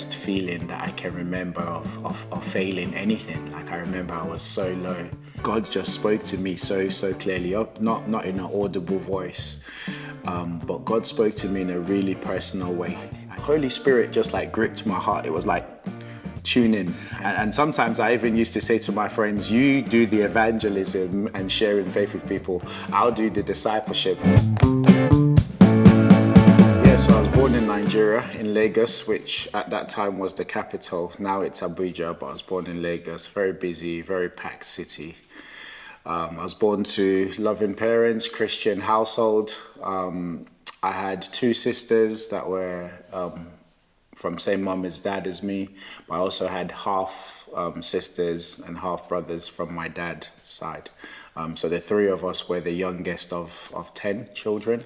worst feeling that I can remember of failing anything. Like I remember I was so low. God just spoke to me so clearly, not in an audible voice, but God spoke to me in a really personal way. Holy Spirit just like gripped my heart. It was like, tune in. And sometimes I even used to say to my friends, you do the evangelism and sharing faith with people, I'll do the discipleship. So I was born in Nigeria, in Lagos, which at that time was the capital. Now it's Abuja, but I was born in Lagos. Very busy, very packed city. I was born to loving parents, Christian household. I had two sisters that were from same mum as dad as me, but I also had half sisters and half brothers from my dad's side. So the three of us were the youngest of 10 children.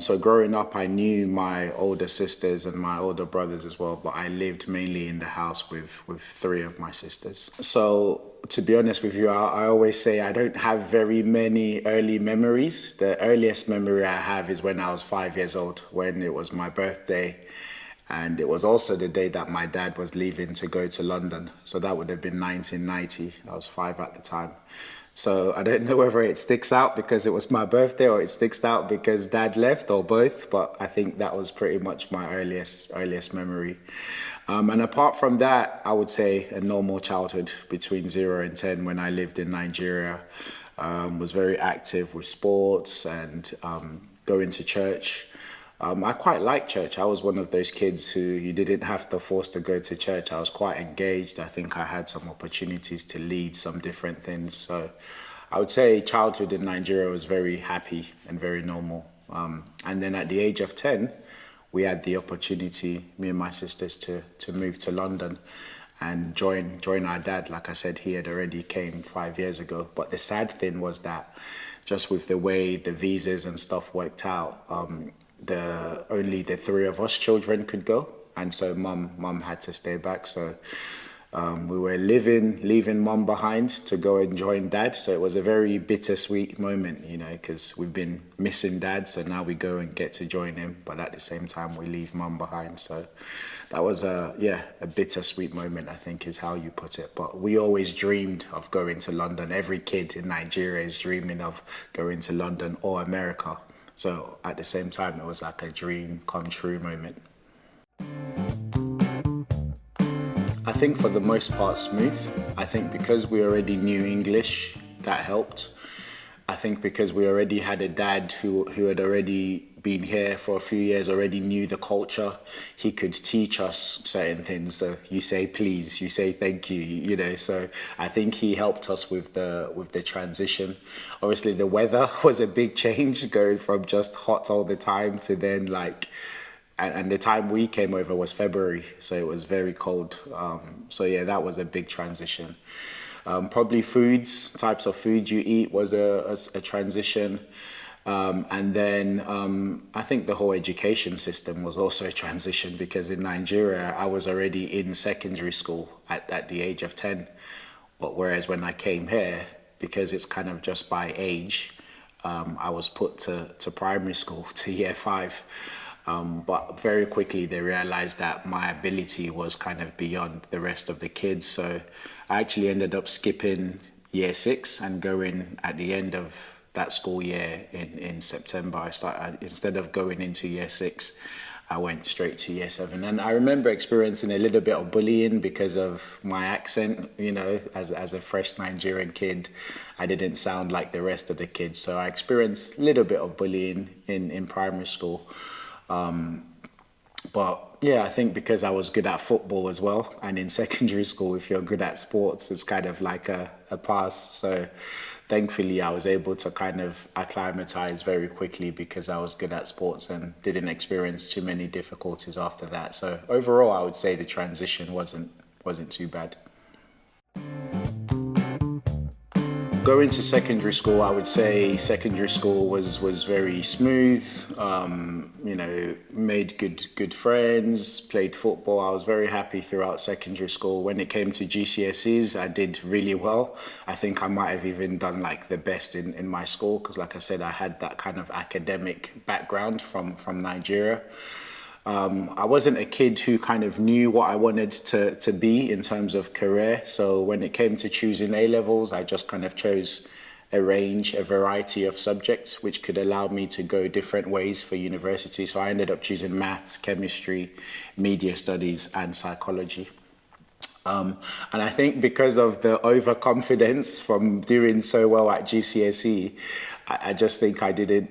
So growing up, I knew my older sisters and my older brothers as well, but I lived mainly in the house with three of my sisters. So to be honest with you, I always say I don't have very many early memories. The earliest memory I have is when I was 5 years old, when it was my birthday. And it was also the day that my dad was leaving to go to London. So that would have been 1990. I was 5 at the time. So I don't know whether it sticks out because it was my birthday or it sticks out because dad left or both, but I think that was pretty much my earliest memory. And apart from that, I would say a normal childhood between 0 and 10 when I lived in Nigeria. Was very active with sports and going to church. I quite liked church. I was one of those kids who you didn't have to force to go to church. I was quite engaged. I think I had some opportunities to lead some different things. So I would say childhood in Nigeria was very happy and very normal. And then at the age of 10, we had the opportunity, me and my sisters, to move to London and join our dad. Like I said, he had already came 5 years ago. But the sad thing was that just with the way the visas and stuff worked out, only the three of us children could go, and so mum had to stay back. So we were leaving mum behind to go and join dad. So it was a very bittersweet moment, you know, because we've been missing dad. So now we go and get to join him, but at the same time we leave mum behind. So that was a bittersweet moment, I think is how you put it. But we always dreamed of going to London. Every kid in Nigeria is dreaming of going to London or America. So at the same time, it was like a dream come true moment. I think for the most part, smooth. I think because we already knew English, that helped. I think because we already had a dad who had already been here for a few years, already knew the culture, he could teach us certain things. So you say please, you say thank you, you know. So I think he helped us with the transition. Obviously, the weather was a big change, going from just hot all the time to then like, and the time we came over was February, so it was very cold. So yeah, that was a big transition. Probably types of food you eat was a transition. And then I think the whole education system was also a transition, because in Nigeria, I was already in secondary school at the age of 10. But whereas when I came here, because it's kind of just by age, I was put to primary school, to year 5. But very quickly they realized that my ability was kind of beyond the rest of the kids. So I actually ended up skipping year 6 and going at the end of that school year in September. Instead of going into year 6, I went straight to year 7. And I remember experiencing a little bit of bullying because of my accent, you know, as a fresh Nigerian kid. I didn't sound like the rest of the kids. So I experienced a little bit of bullying in primary school. But yeah, I think because I was good at football as well, and in secondary school, if you're good at sports, it's kind of like a pass. So thankfully, I was able to kind of acclimatize very quickly because I was good at sports and didn't experience too many difficulties after that. So overall, I would say the transition wasn't too bad. Going to secondary school, I would say secondary school was very smooth. You know, made good friends, played football. I was very happy throughout secondary school. When it came to GCSEs, I did really well. I think I might have even done like the best in my school because, like I said, I had that kind of academic background from Nigeria. I wasn't a kid who kind of knew what I wanted to be in terms of career. So when it came to choosing A levels, I just kind of chose a variety of subjects, which could allow me to go different ways for university. So I ended up choosing maths, chemistry, media studies, and psychology. And I think because of the overconfidence from doing so well at GCSE, I just think I didn't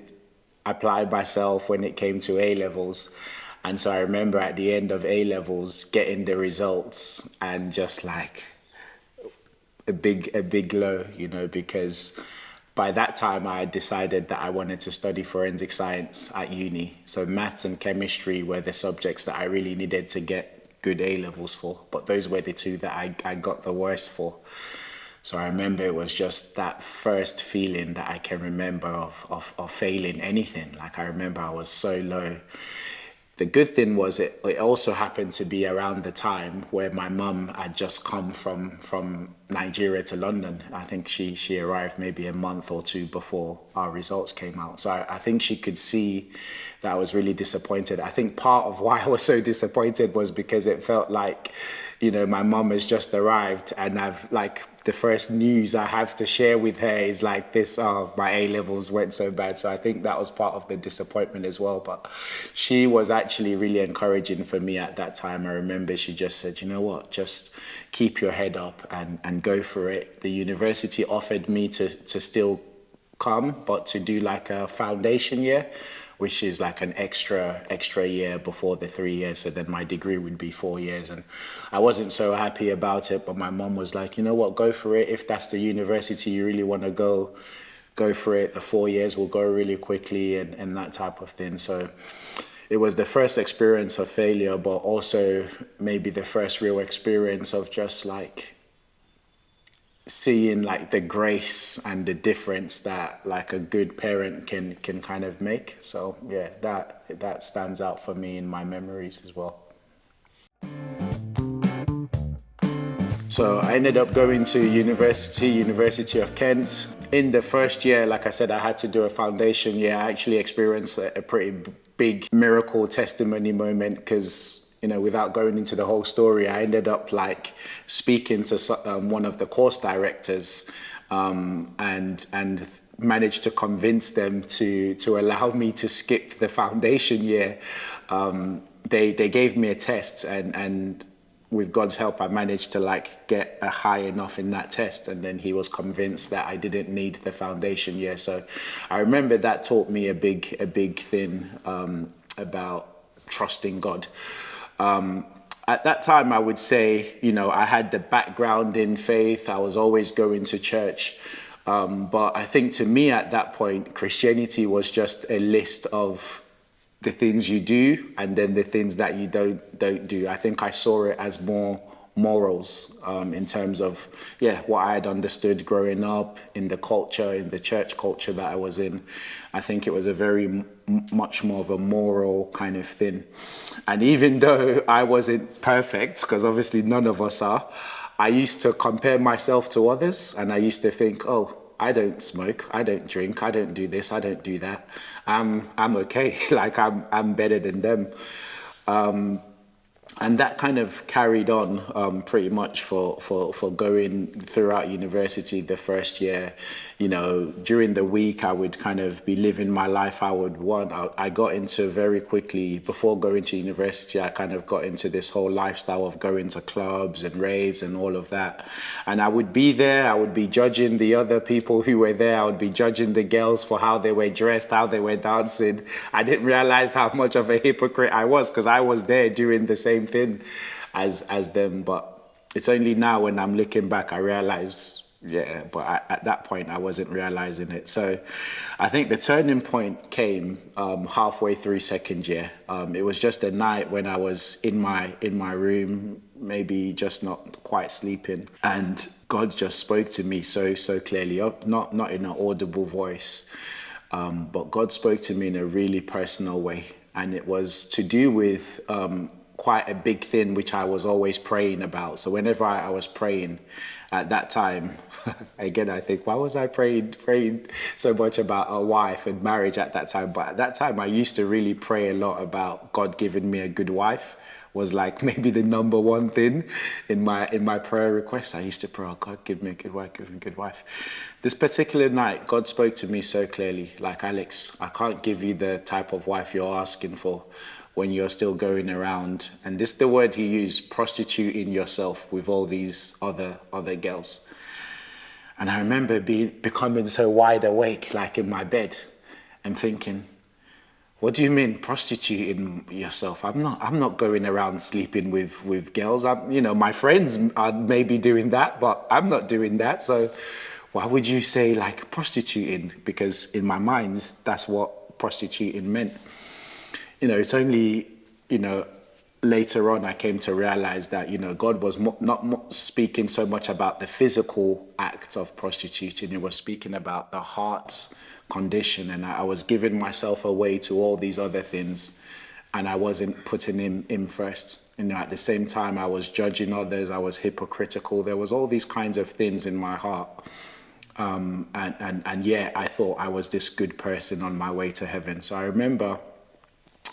apply myself when it came to A levels. And so I remember at the end of A levels getting the results and just like a big low, because by that time I had decided that I wanted to study forensic science at uni. So maths and chemistry were the subjects that I really needed to get good A levels for, but those were the two that I got the worst for. So I remember it was just that first feeling that I can remember of failing anything. Like I remember I was so low. The good thing was it also happened to be around the time where my mum had just come from Nigeria to London. I think she arrived maybe a month or two before our results came out. So I think she could see that I was really disappointed. I think part of why I was so disappointed was because it felt like, my mum has just arrived and I've like the first news I have to share with her is like this, my A levels went so bad. So I think that was part of the disappointment as well. But she was actually really encouraging for me at that time. I remember she just said, you know what, just keep your head up and go for it. The university offered me to still come, but to do like a foundation year, which is like an extra year before the 3 years. So then my degree would be 4 years. And I wasn't so happy about it, but my mom was like, you know what, go for it. If that's the university you really want to go for it. The 4 years will go really quickly and that type of thing. So it was the first experience of failure, but also maybe the first real experience of just like seeing like the grace and the difference that like a good parent can kind of make. So yeah, that stands out for me in my memories as well. So I ended up going to University of Kent. In the first year, like I said, I had to do a foundation year. I actually experienced a pretty big miracle testimony moment because, without going into the whole story, I ended up like speaking to one of the course directors and managed to convince them to allow me to skip the foundation year. They gave me a test and with God's help, I managed to like get a high enough in that test, and then he was convinced that I didn't need the foundation year. So I remember that taught me a big thing about trusting God. At that time, I would say, I had the background in faith. I was always going to church. But I think to me at that point, Christianity was just a list of the things you do and then the things that you don't do. I think I saw it as more morals in terms of, what I had understood growing up in the culture, in the church culture that I was in. I think it was a very much more of a moral kind of thing. And even though I wasn't perfect, because obviously none of us are, I used to compare myself to others and I used to think, oh, I don't smoke, I don't drink, I don't do this, I don't do that. I'm okay, like I'm better than them. And that kind of carried on pretty much for going throughout university the first year. During the week, I would kind of be living my life I would want. I got into very quickly, before going to university, I kind of got into this whole lifestyle of going to clubs and raves and all of that. And I would be there, I would be judging the other people who were there. I would be judging the girls for how they were dressed, how they were dancing. I didn't realize how much of a hypocrite I was because I was there doing the same thing as them. But it's only now when I'm looking back I realize but at that point I wasn't realizing it. So I think the turning point came halfway through second year. It was just a night when I was in my room, maybe just not quite sleeping, and God just spoke to me so clearly, not in an audible voice, but God spoke to me in a really personal way, and it was to do with quite a big thing which I was always praying about. So whenever I was praying, at that time, again, I think, why was I praying so much about a wife and marriage at that time? But at that time, I used to really pray a lot about God giving me a good wife. Was like maybe the number one thing in my prayer requests. I used to pray, oh God, give me a good wife, give me a good wife. This particular night, God spoke to me so clearly, like, Alex, I can't give you the type of wife you're asking for when you're still going around, and this is the word he used, prostituting yourself with all these other girls. And I remember becoming so wide awake, like in my bed, and thinking, what do you mean prostituting yourself? I'm not going around sleeping with girls. My friends are maybe doing that, but I'm not doing that. So why would you say like prostituting? Because in my mind, that's what prostituting meant. It's only, later on I came to realize that, God was not speaking so much about the physical act of prostituting. He was speaking about the heart's condition, and I was giving myself away to all these other things, and I wasn't putting him in first. At the same time, I was judging others. I was hypocritical. There was all these kinds of things in my heart. And yeah, I thought I was this good person on my way to heaven. So I remember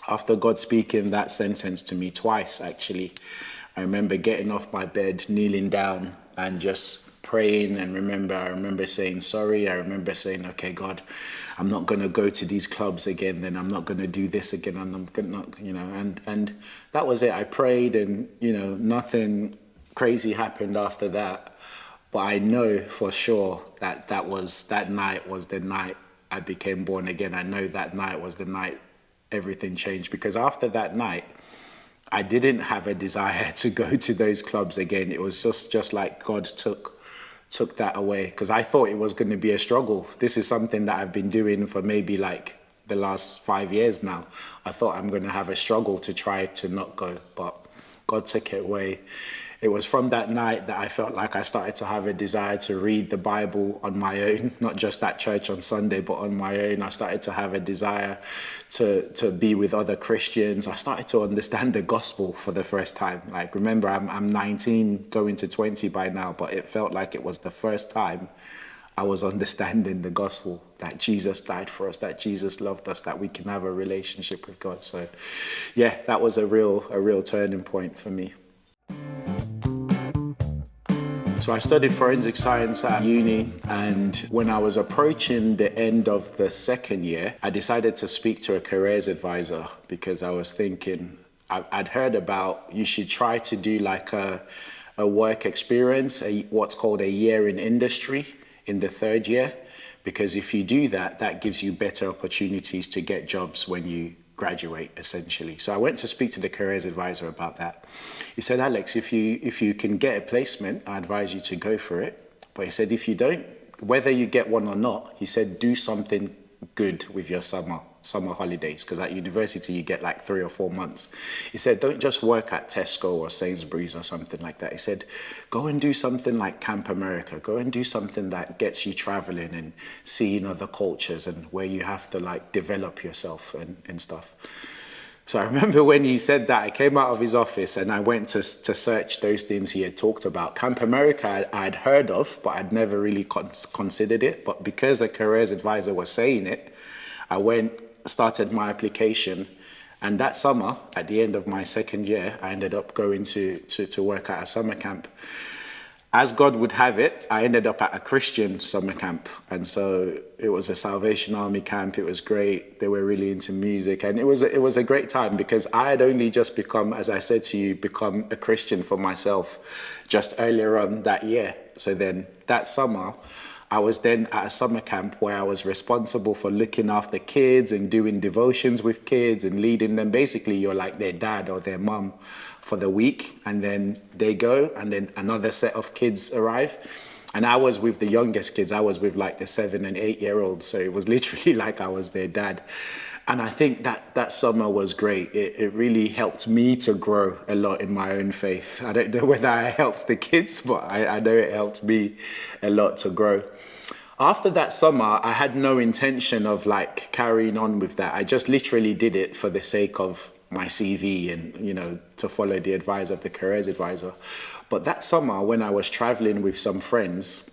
after God speaking that sentence to me twice, actually, I remember getting off my bed, kneeling down and just praying. And I remember saying sorry. I remember saying, okay, God, I'm not going to go to these clubs again. Then I'm not going to do this again. And I'm going to, and that was it. I prayed, and, nothing crazy happened after that. But I know for sure that that night was the night I became born again. I know that night was the night everything changed, because after that night, I didn't have a desire to go to those clubs again. It was just like God took that away, because I thought it was going to be a struggle. This is something that I've been doing for maybe like the last 5 years now. I thought I'm going to have a struggle to try to not go, but God took it away. It was from that night that I felt like I started to have a desire to read the Bible on my own, not just at church on Sunday, but on my own. I started to have a desire to be with other Christians. I started to understand the gospel for the first time. Like, remember, I'm 19, going to 20 by now, but it felt like it was the first time I was understanding the gospel, that Jesus died for us, that Jesus loved us, that we can have a relationship with God. So yeah, that was a real turning point for me. So I studied forensic science at uni, and when I was approaching the end of the second year, I decided to speak to a careers advisor, because I was thinking, I'd heard about you should try to do like a work experience, what's called a year in industry in the third year, because if you do that, that gives you better opportunities to get jobs when you graduate, essentially. So I went to speak to the careers advisor about that. He said, Alex, if you can get a placement, I advise you to go for it. But he said, if you don't, whether you get one or not, he said, do something good with your summer holidays, because at university you get like 3 or 4 months. He said, don't just work at Tesco or Sainsbury's or something like that. He said, go and do something like Camp America. Go and do something that gets you traveling and seeing other cultures, and where you have to like develop yourself and stuff. So I remember when he said that, I came out of his office and I went to search those things he had talked about. Camp America I'd heard of, but I'd never really considered it. But because a careers advisor was saying it, I started my application. And that summer, at the end of my second year, I ended up going to work at a summer camp. As God would have it, I ended up at a Christian summer camp. And so it was a Salvation Army camp. It was great. They were really into music. And it was a great time, because I had only just become, as I said to you, become a Christian for myself just earlier on that year. So then that summer, I was then at a summer camp where I was responsible for looking after kids and doing devotions with kids and leading them. Basically, you're like their dad or their mum for the week, and then they go, and then another set of kids arrive. And I was with the youngest kids. I was with like the 7 and 8 year olds. So it was literally like I was their dad. And I think that summer was great. It really helped me to grow a lot in my own faith. I don't know whether I helped the kids, but I know it helped me a lot to grow. After that summer, I had no intention of like carrying on with that. I just literally did it for the sake of my CV and, to follow the advice of the careers advisor. But that summer, when I was traveling with some friends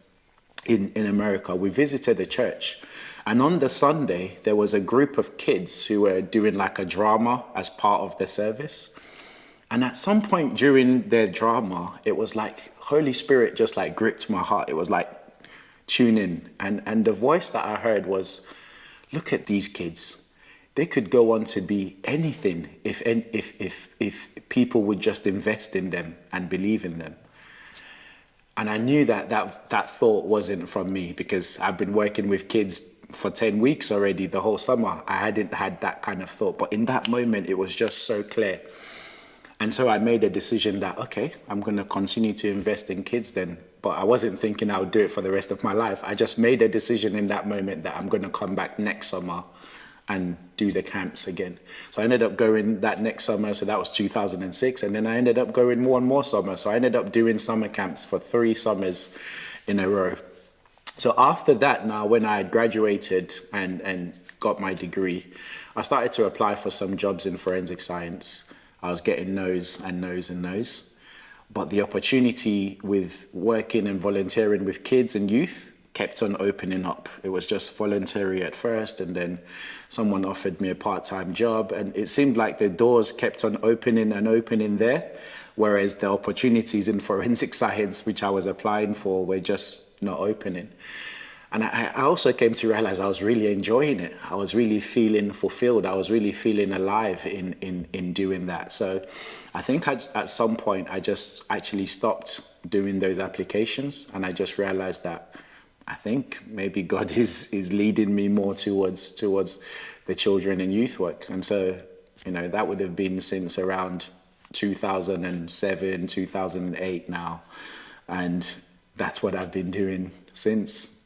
in America, we visited a church. And on the Sunday, there was a group of kids who were doing like a drama as part of the service. And at some point during their drama, it was like Holy Spirit just like gripped my heart. It was like, tune in. And the voice that I heard was, look at these kids. They could go on to be anything if people would just invest in them and believe in them. And I knew that thought wasn't from me, because I've been working with kids for 10 weeks already, the whole summer. I hadn't had that kind of thought. But in that moment, it was just so clear. And so I made a decision that, okay, I'm going to continue to invest in kids then. But I wasn't thinking I would do it for the rest of my life. I just made a decision in that moment that I'm going to come back next summer and do the camps again. So I ended up going that next summer. So that was 2006. And then I ended up going more and more summers. So I ended up doing summer camps for 3 summers in a row. So after that, now when I had graduated and got my degree, I started to apply for some jobs in forensic science. I was getting no's and no's and no's. But the opportunity with working and volunteering with kids and youth kept on opening up. It was just voluntary at first, and then someone offered me a part-time job, and it seemed like the doors kept on opening and opening there, whereas the opportunities in forensic science, which I was applying for, were just not opening. And I also came to realize I was really enjoying it. I was really feeling fulfilled. I was really feeling alive in doing that. So I think at some point I just actually stopped doing those applications, and I just realized that I think maybe God is leading me more towards the children and youth work. And so, that would have been since around 2007, 2008 now. And that's what I've been doing since.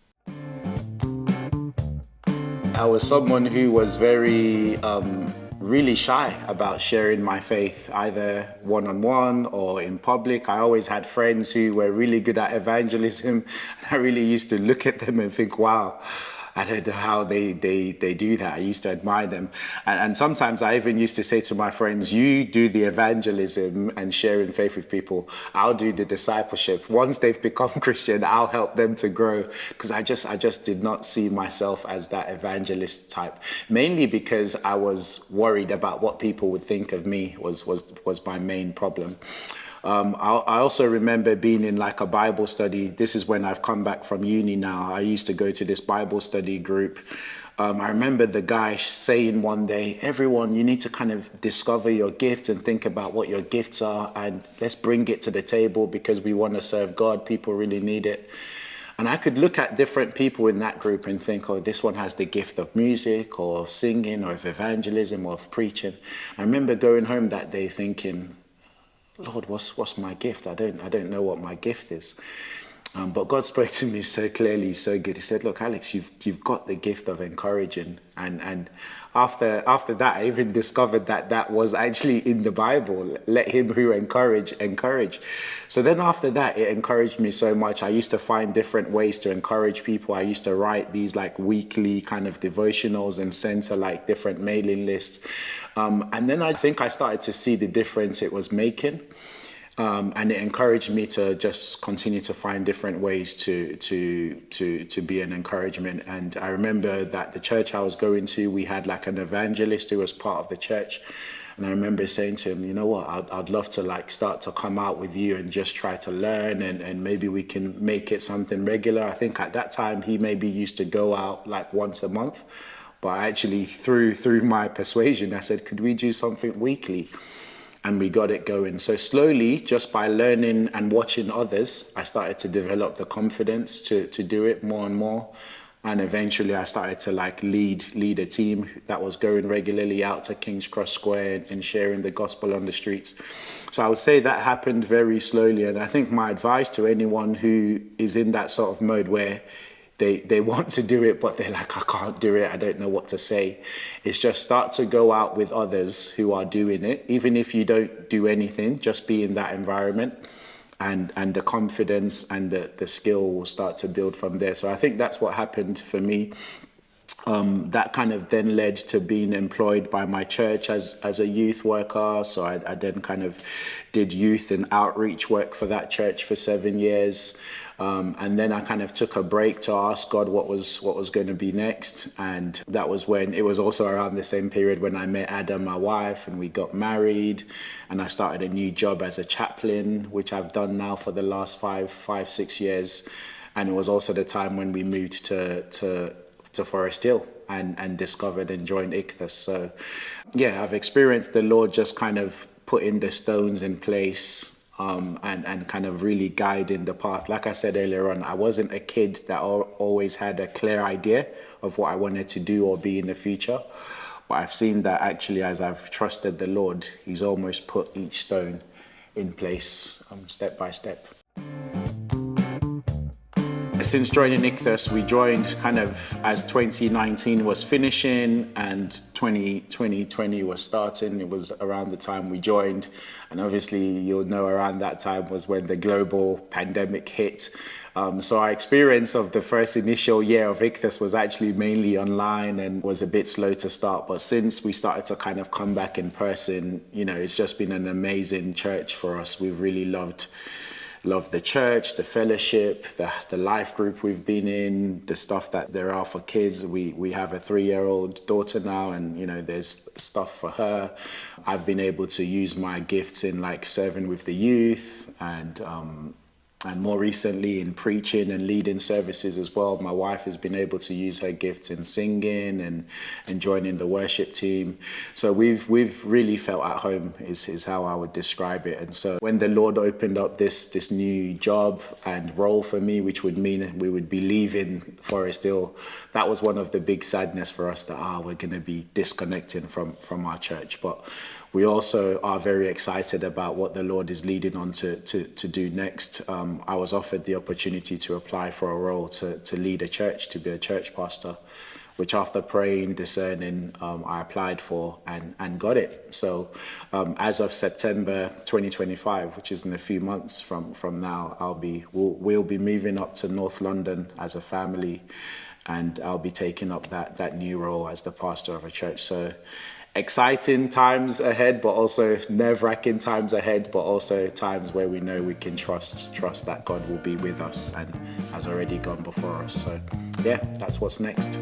I was someone who was very really shy about sharing my faith, either one-on-one or in public. I always had friends who were really good at evangelism. I really used to look at them and think, wow, I don't know how they do that. I used to admire them. And sometimes I even used to say to my friends, you do the evangelism and sharing faith with people. I'll do the discipleship. Once they've become Christian, I'll help them to grow. Because I just did not see myself as that evangelist type. Mainly because I was worried about what people would think of me was my main problem. I also remember being in like a Bible study. This is when I've come back from uni now. I used to go to this Bible study group. I remember the guy saying one day, everyone, you need to kind of discover your gifts and think about what your gifts are, and let's bring it to the table because we want to serve God. People really need it. And I could look at different people in that group and think, oh, this one has the gift of music or of singing or of evangelism or of preaching. I remember going home that day thinking, Lord, what's my gift? I don't know what my gift is. But God spoke to me so clearly, so good. He said, look, Alex, you've got the gift of encouraging. And after that, I even discovered that was actually in the Bible. Let him who encourage. So then after that, it encouraged me so much. I used to find different ways to encourage people. I used to write these like weekly kind of devotionals and send to like different mailing lists. And then I think I started to see the difference it was making. And it encouraged me to just continue to find different ways to be an encouragement. And I remember that the church I was going to, we had like an evangelist who was part of the church. And I remember saying to him, you know what, I'd love to like start to come out with you and just try to learn, and maybe we can make it something regular. I think at that time he maybe used to go out like once a month. But actually through my persuasion, I said, could we do something weekly? And we got it going. So slowly, just by learning and watching others, I started to develop the confidence to do it more and more. And eventually I started to like lead a team that was going regularly out to King's Cross Square and sharing the gospel on the streets. So I would say that happened very slowly. And I think my advice to anyone who is in that sort of mode where they want to do it, but they're like, I can't do it, I don't know what to say. It's just start to go out with others who are doing it. Even if you don't do anything, just be in that environment, and the confidence and the skill will start to build from there. So I think that's what happened for me. That kind of then led to being employed by my church as a youth worker. So I then kind of did youth and outreach work for that church for 7 years. And then I kind of took a break to ask God what was going to be next. And that was when it was also around the same period when I met Ada, my wife, and we got married. And I started a new job as a chaplain, which I've done now for the last 6 years. And it was also the time when we moved to Forest Hill and discovered and joined Ichthus. So yeah, I've experienced the Lord just kind of putting the stones in place and kind of really guiding the path. Like I said earlier on, I wasn't a kid that always had a clear idea of what I wanted to do or be in the future. But I've seen that actually as I've trusted the Lord, He's almost put each stone in place step by step. Since joining Ichthus, we joined kind of as 2019 was finishing and 2020 was starting. It was around the time we joined. And obviously, you'll know around that time was when the global pandemic hit. So our experience of the first initial year of Ichthus was actually mainly online and was a bit slow to start. But since we started to kind of come back in person, it's just been an amazing church for us. We've really loved the church, the fellowship, the life group we've been in, the stuff that there are for kids. We have a 3-year-old daughter now, and there's stuff for her. I've been able to use my gifts in like serving with the youth and more recently in preaching and leading services as well. My wife has been able to use her gifts in singing and joining the worship team. So we've really felt at home is how I would describe it. And so when the Lord opened up this new job and role for me, which would mean we would be leaving Forest Hill, that was one of the big sadness for us that we're going to be disconnecting from our church. But we also are very excited about what the Lord is leading on to do next. I was offered the opportunity to apply for a role to lead a church, to be a church pastor, which after praying, discerning, I applied for and got it. So as of September 2025, which is in a few months from now, we'll be moving up to North London as a family, and I'll be taking up that new role as the pastor of a church. So exciting times ahead, but also nerve-wracking times ahead, but also times where we know we can trust that God will be with us and has already gone before us. So yeah, that's what's next.